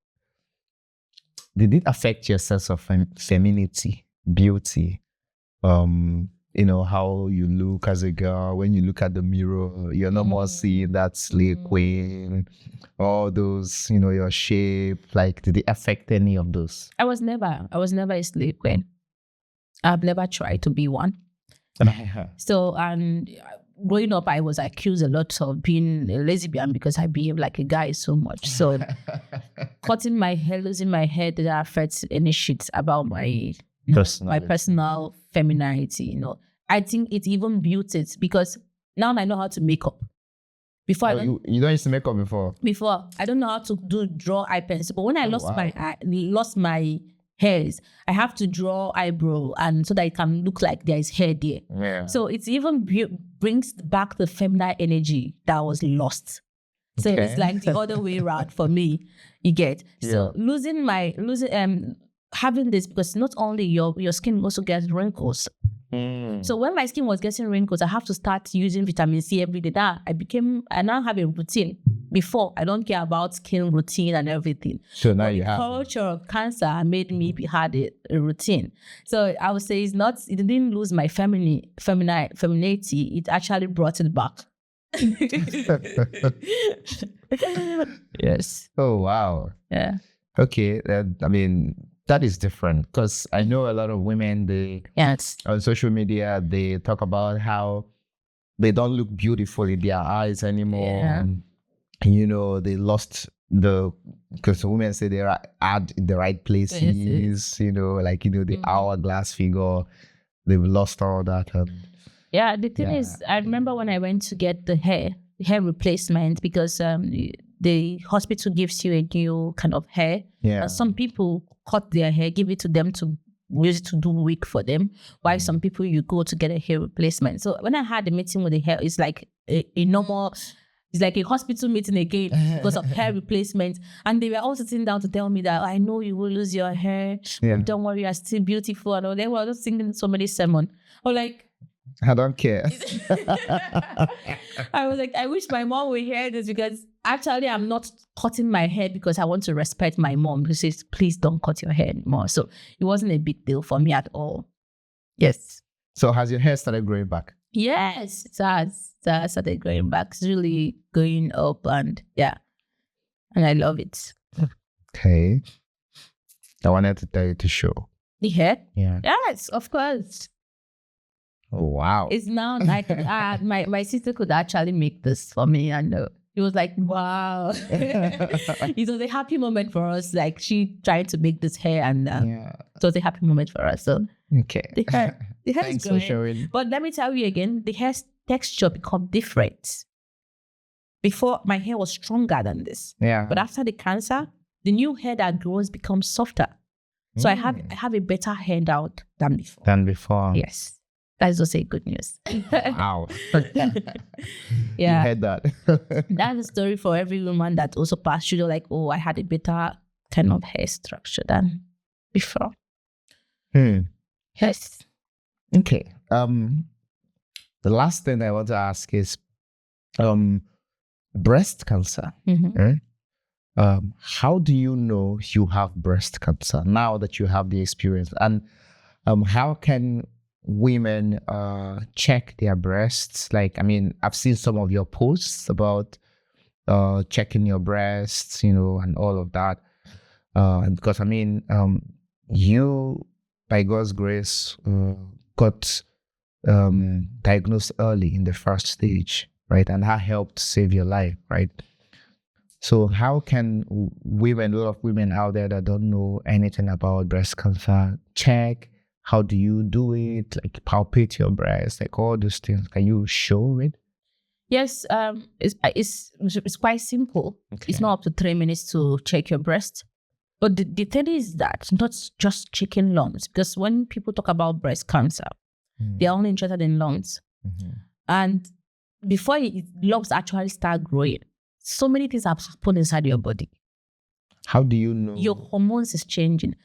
Did it affect your sense of femininity, beauty? How you look as a girl. When you look at the mirror, you're no more seeing that slay queen, all those, your shape. Like, did it affect any of those? I was never a slay queen. I've never tried to be one. So, and growing up, I was accused a lot of being a lesbian because I behave like a guy so much. So, cutting my hair, losing my hair didn't affect any shit about my personal femininity. I think it even built it because now I know how to make up. Before you don't used to make up before. Before I don't know how to draw eye pencil, but when I lost my hairs, I have to draw eyebrow and so that it can look like there is hair there. Yeah. So it even brings back the feminine energy that was lost. So it's like the other way around for me. You get so having this because not only your skin also gets wrinkles. So when my skin was getting wrinkles, I have to start using vitamin C every day. I now have a routine. Before, I don't care about skin routine and everything. So now you have the culture of cancer made me had a routine. So I would say it didn't lose my femininity. It actually brought it back. Yes. Oh, wow. Yeah. Okay. That is different because I know a lot of women, on social media, they talk about how they don't look beautiful in their eyes anymore. Yeah. And, they lost because women say they are at the right places, the hourglass figure, they've lost all that. Yeah, the thing is, I remember when I went to get the hair replacement because the hospital gives you a new kind of hair. Yeah. And some people cut their hair, give it to them to use it to do wig for them. While some people you go to get a hair replacement. So when I had a meeting with the hair, it's like a normal. It's like a hospital meeting again because of hair replacement. And they were all sitting down to tell me that I know you will lose your hair. But don't worry, you're still beautiful. And they were just singing so many sermons. Or like, I don't care. I was like, I wish my mom would hear this because actually I'm not cutting my hair because I want to respect my mom who says, please don't cut your hair anymore. So it wasn't a big deal for me at all. Yes. So has your hair started growing back? Yes, it has. It started growing back. It's really going up and I love it. Okay. I wanted to tell you to show. The hair? Yeah. Yes, of course. Oh, wow. It's now like my sister could actually make this for me, and it was like, wow. It was a happy moment for us. Like she tried to make this hair, and it was a happy moment for us. So okay, the hair thanks is for going. showing. But let me tell you again, the hair texture become different. Before, my hair was stronger than this. Yeah. But after the cancer, the new hair that grows becomes softer. So I have a better handout than before. Yes. That is also a good news. Wow. Yeah. You heard that. That's a story for every woman that also passed through, like, oh, I had a better kind of hair structure than before. Yes. Okay. The last thing I want to ask is breast cancer. How do you know you have breast cancer now that you have the experience? And how can women check their breasts? Like, I mean, I've seen some of your posts about checking your breasts, and all of that. Because I mean, you, by God's grace, got diagnosed early in the first stage, right? And that helped save your life, right? So how can women, a lot of women out there that don't know anything about breast cancer, check? How do you do it? Like palpate your breast, like all those things. Can you show it? Yes, it's quite simple. Okay. It's not up to 3 minutes to check your breast. But the thing is that not just checking lungs, because when people talk about breast cancer, they're only interested in lungs. And before lungs actually start growing, so many things have happened inside your body. How do you know? Your hormones is changing.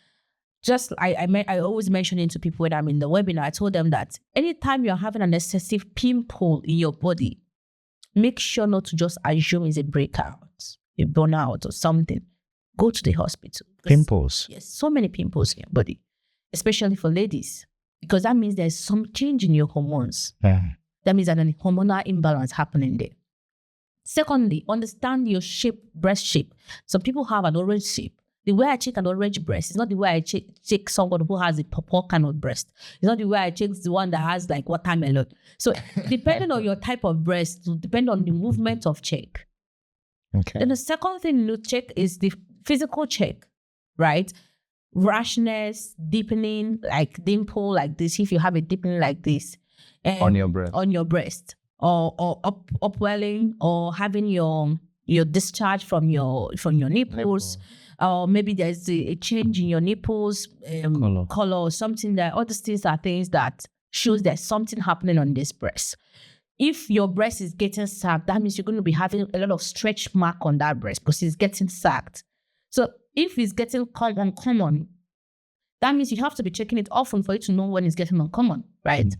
Just I always mention it to people when I'm in the webinar. I told them that anytime you're having an excessive pimple in your body, make sure not to just assume it's a breakout, a burnout or something. Go to the hospital. Pimples? Yes, so many pimples in your body, especially for ladies, because that means there's some change in your hormones. Yeah. That means that a hormonal imbalance happening there. Secondly, understand your shape, breast shape. Some people have an orange shape. The way I check an orange breast is not the way I check someone who has a purple kind of breast. It's not the way I check the one that has like watermelon. So depending on your type of breast, it will depend on the movement of check. Okay. Then the second thing you check is the physical check, right? Rashness, deepening, like dimple like this, if you have a deepening like this. On your breast. Or upwelling, or having your discharge from your nipples. Or maybe there's a change in your nipples, color or something. That all these things are things that shows there's something happening on this breast. If your breast is getting sagged, that means you're going to be having a lot of stretch mark on that breast because it's getting sagged. So if it's getting uncommon, that means you have to be checking it often for you to know when it's getting uncommon, right?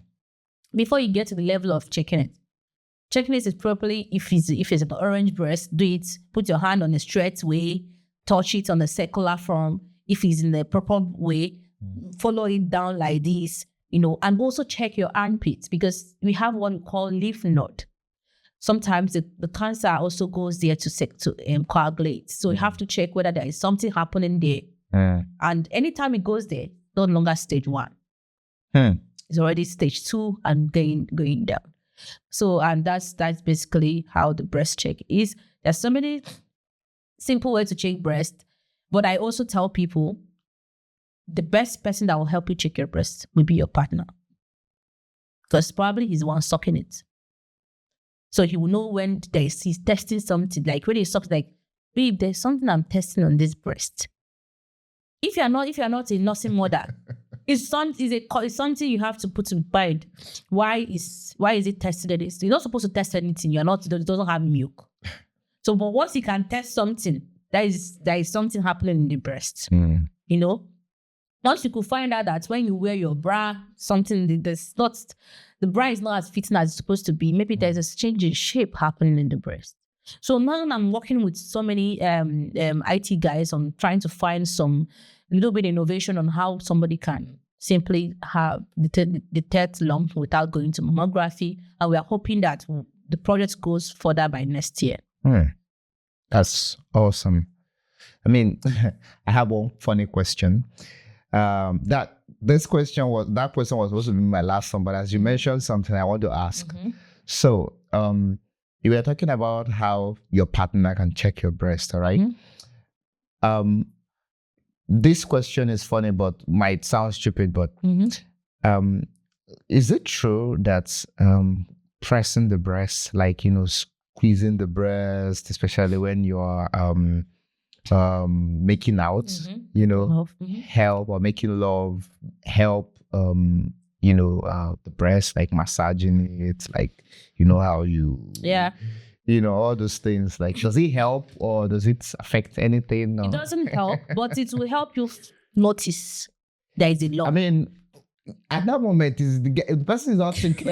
Before you get to the level of checking it. Checking it is properly, if it's an orange breast, do it, put your hand on a straight way, touch it on a circular form. If it's in the proper way, follow it down like this, and also check your armpits, because we have one called lymph node. Sometimes the cancer also goes there to coagulate. So you have to check whether there is something happening there. And anytime it goes there, no longer stage 1. It's already stage 2 and going down. So, and that's basically how the breast check is. There's so many simple ways to check breast, but I also tell people the best person that will help you check your breast will be your partner, because probably he's the one sucking it. So he will know when he's testing something. Like when he sucks, like, babe, there's something I'm testing on this breast. If you're not a nursing mother, it's something you have to put in mind. Why is it tested? You're not supposed to test anything. It doesn't have milk. So, but once you can test something, there is something happening in the breast. Once you could find out that when you wear your bra, the bra is not as fitting as it's supposed to be. Maybe there's a change in shape happening in the breast. So now I'm working with so many IT guys on trying to find some little bit innovation on how somebody can simply have detect lump without going to mammography. And we are hoping that the project goes further by next year. That's awesome. I mean, I have one funny question. That that question was supposed to be my last one, but as you mentioned something, I want to ask. So, you were talking about how your partner can check your breast, all right? This question is funny, but might sound stupid, but is it true that pressing the breast, like, squeezing the breast, especially when you're making out, help, or making love, help, the breast, like massaging it, like, how you, all those things, like, does it help or does it affect anything? It doesn't help, but it will help you notice there is a lump. I mean, at that moment, the person is not thinking.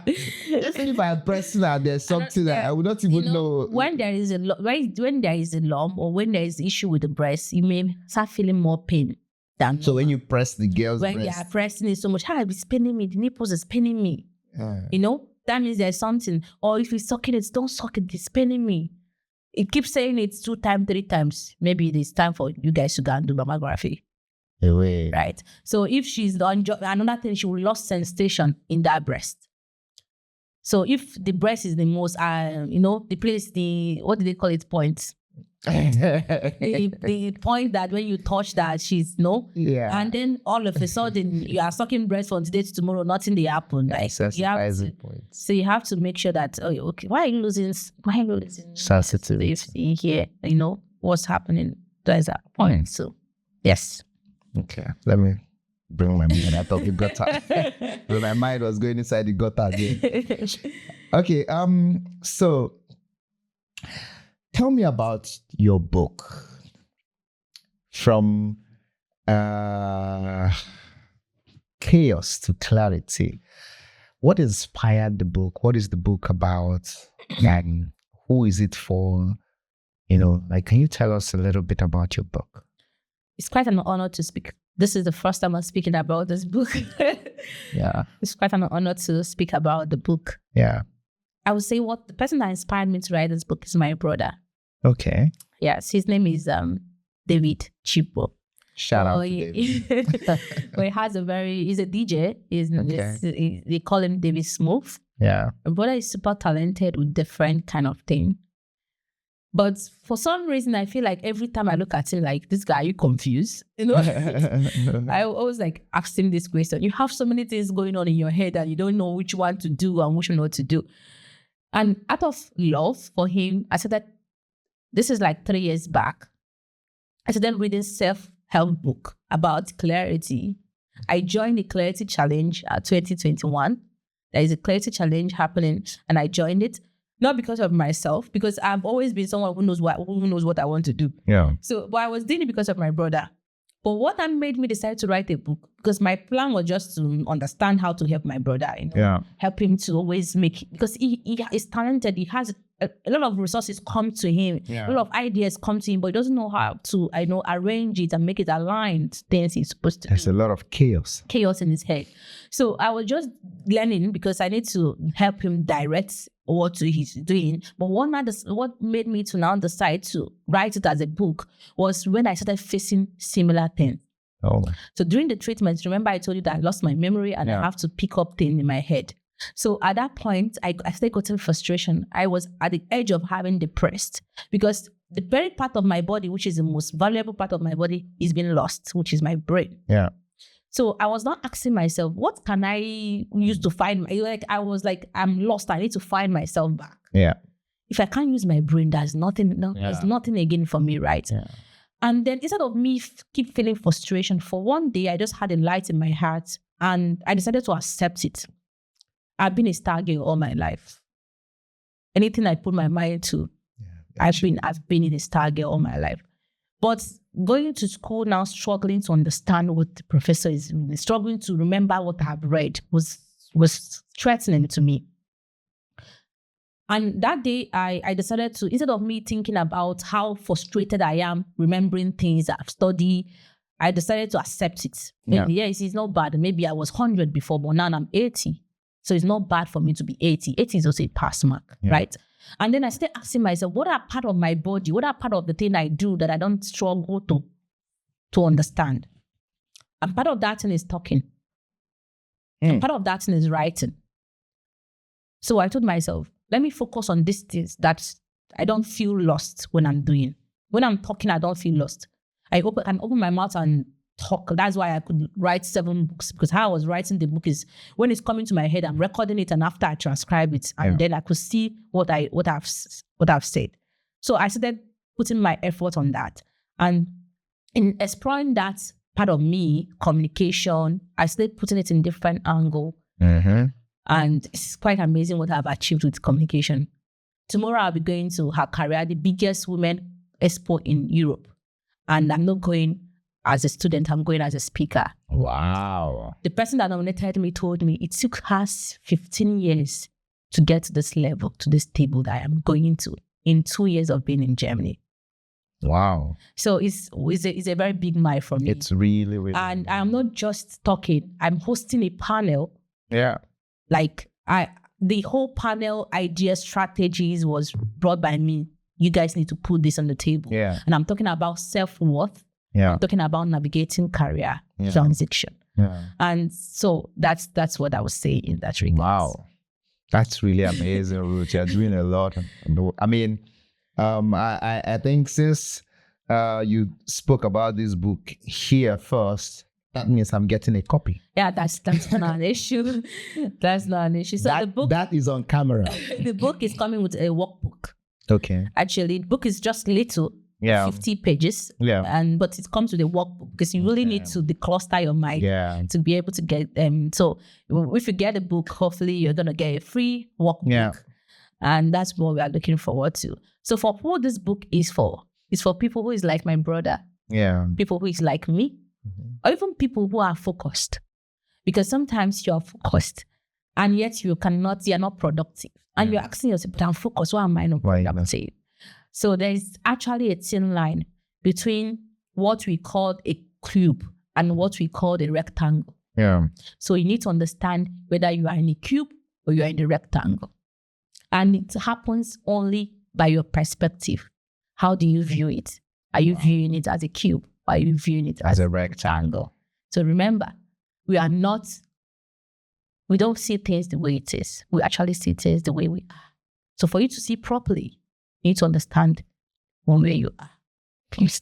If I am pressing and there's something that I would not even know. When there is a lump or when there is issue with the breast, you may start feeling more pain than. So when you press the girl's breast, when you are pressing it so much, it's paining me. The nipples is paining me. That means there's something. Or if you're sucking it, don't suck it. It's paining me. It keeps saying it 2 times, 3 times. Maybe it is time for you guys to go and do mammography. Away. Right. So if she's done, another thing, she will lose sensation in that breast. So if the breast is the most, the place, what do they call it, point? the point that when you touch that, she's and then all of a sudden you are sucking breast from today to tomorrow, nothing they happen. Like so you have to make sure that why are you losing sensitivity here? What's happening. There's that point. So yes. Okay, let me bring my mind. I thought it got out. So my mind was going inside the gutter again. Okay, so tell me about your book. From chaos to clarity. What inspired the book? What is the book about? And who is it for? Can you tell us a little bit about your book? It's quite an honor to speak. This is the first time I'm speaking about this book. Yeah. It's quite an honor to speak about the book. Yeah. I would say the person that inspired me to write this book is my brother. Okay. Yes, his name is David Chipo. Shout out to David. But he's a DJ. They call him David Smooth. Yeah. My brother is super talented with different kind of thing. But for some reason, I feel like every time I look at him, like, this guy, are you confused? I always ask him this question. You have so many things going on in your head and you don't know which one to do and which one not to do. And out of love for him, I said that this is 3 years back. I started reading self-help book about clarity. I joined the Clarity Challenge 2021. There is a Clarity Challenge happening and I joined it. Not because of myself, because I've always been someone who knows what I want to do. Yeah. So, but I was doing it because of my brother. But what made me decide to write a book, because my plan was just to understand how to help my brother, help him to always because he is talented. He has a lot of resources come to him, a lot of ideas come to him, but he doesn't know how to, arrange it and make it aligned things he's supposed to do. There's a lot of chaos in his head. So I was just learning because I need to help him direct what he's doing. But what made me to now decide to write it as a book was when I started facing similar things. Oh. So during the treatment, remember I told you that I lost my memory and I have to pick up things in my head. So at that point, I started getting frustration. I was at the edge of having depressed because the very part of my body, which is the most valuable part of my body, is being lost, which is my brain. Yeah. So I was not asking myself, what can I use to find I was I'm lost. I need to find myself back. Yeah. If I can't use my brain, there's nothing again for me, right? Yeah. And then instead of me keep feeling frustration, for one day, I just had a light in my heart and I decided to accept it. I've been a star girl all my life. Anything I put my mind to, I've been in a star girl all my life. But going to school now, struggling to understand what the professor is, struggling to remember what I've read was threatening to me. And that day, I decided to, instead of me thinking about how frustrated I am, remembering things I've studied, I decided to accept it. Yeah. Yes, it's not bad. Maybe I was 100 before, but now I'm 80. So it's not bad for me to be 80. 80 is also a pass mark, right? And then I started asking myself, what are part of my body? What are part of the thing I do that I don't struggle to understand? And part of that thing is talking. And part of that thing is writing. So I told myself, let me focus on these things that I don't feel lost when I'm doing. When I'm talking, I don't feel lost. I can open my mouth and talk. That's why I could write 7 books, because how I was writing the book is when it's coming to my head, I'm recording it, and after I transcribe it, and then I could see what I've said. So I started putting my effort on that, and in exploring that part of me, communication, I started putting it in different angle, and it's quite amazing what I've achieved with communication. Tomorrow I'll be going to her career, the biggest women expo in Europe, and I'm not going as a student, I'm going as a speaker. Wow. The person that nominated me told me it took her 15 years to get to this level, to this table that I am going to in 2 years of being in Germany. Wow. So it's a very big mile for me. It's really, really. And I'm not just talking, I'm hosting a panel. Yeah. Like the whole panel idea strategies was brought by me. You guys need to put this on the table. Yeah. And I'm talking about self-worth. Yeah. I'm talking about navigating career transition. Yeah. And so that's what I would say in that regard. Wow. That's really amazing, Ruth. You're doing a lot. I mean, I think since you spoke about this book here first, that means I'm getting a copy. Yeah, that's not an issue. That's not an issue. So the book that is on camera. The book is coming with a workbook. Okay. Actually, the book is just little. 50 pages. But it comes with a workbook, because you really need to decluster your mind to be able to get them. So if you get a book, hopefully you're going to get a free workbook. Yeah. And that's what we are looking forward to. So for who this book is for, it's for people who is like my brother. Yeah. People who is like me. Or even people who are focused. Because sometimes you're focused and yet you're not productive. And you're asking yourself, but I'm focused, why am I not productive? So there's actually a thin line between what we call a cube and what we call a rectangle. Yeah. So you need to understand whether you are in a cube or you are in a rectangle. And it happens only by your perspective. How do you view it? Are you viewing it as a cube? Or are you viewing it as a rectangle? So remember, we don't see things the way it is. We actually see things the way we are. So for you to see properly, you need to understand where you are. Please.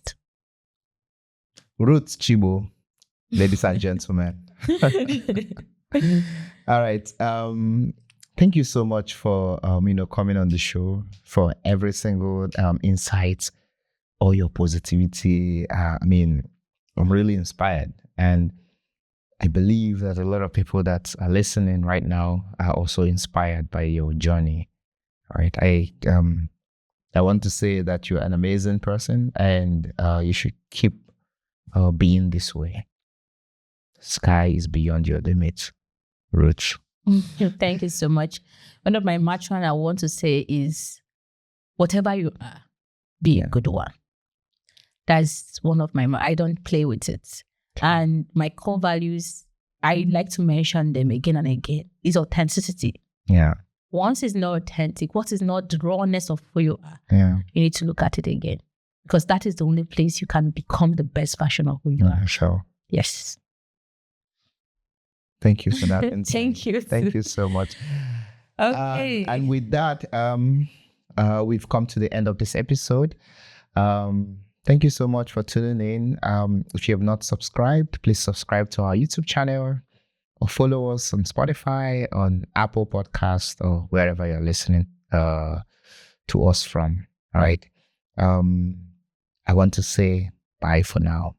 Ruth Chibo, ladies and gentlemen. All right. Thank you so much for coming on the show, for every single insight, all your positivity. I'm really inspired, and I believe that a lot of people that are listening right now are also inspired by your journey. All right. I want to say that you're an amazing person, and you should keep being this way. Sky is beyond your limits, Ruth. Thank you so much. One of my mantra I want to say is, whatever you are, be a good one. That's one of my, I don't play with it. And my core values, I like to mention them again and again, is authenticity. Yeah. Once it's not authentic, what is not the rawness of who you are, you need to look at it again. Because that is the only place you can become the best version of who you are. Sure. Yes. Thank you for that. Thank you. Thank you so much. Okay. And with that, we've come to the end of this episode. Thank you so much for tuning in. If you have not subscribed, please subscribe to our YouTube channel, or follow us on Spotify, on Apple Podcast, or wherever you're listening to us from. All right. I want to say bye for now.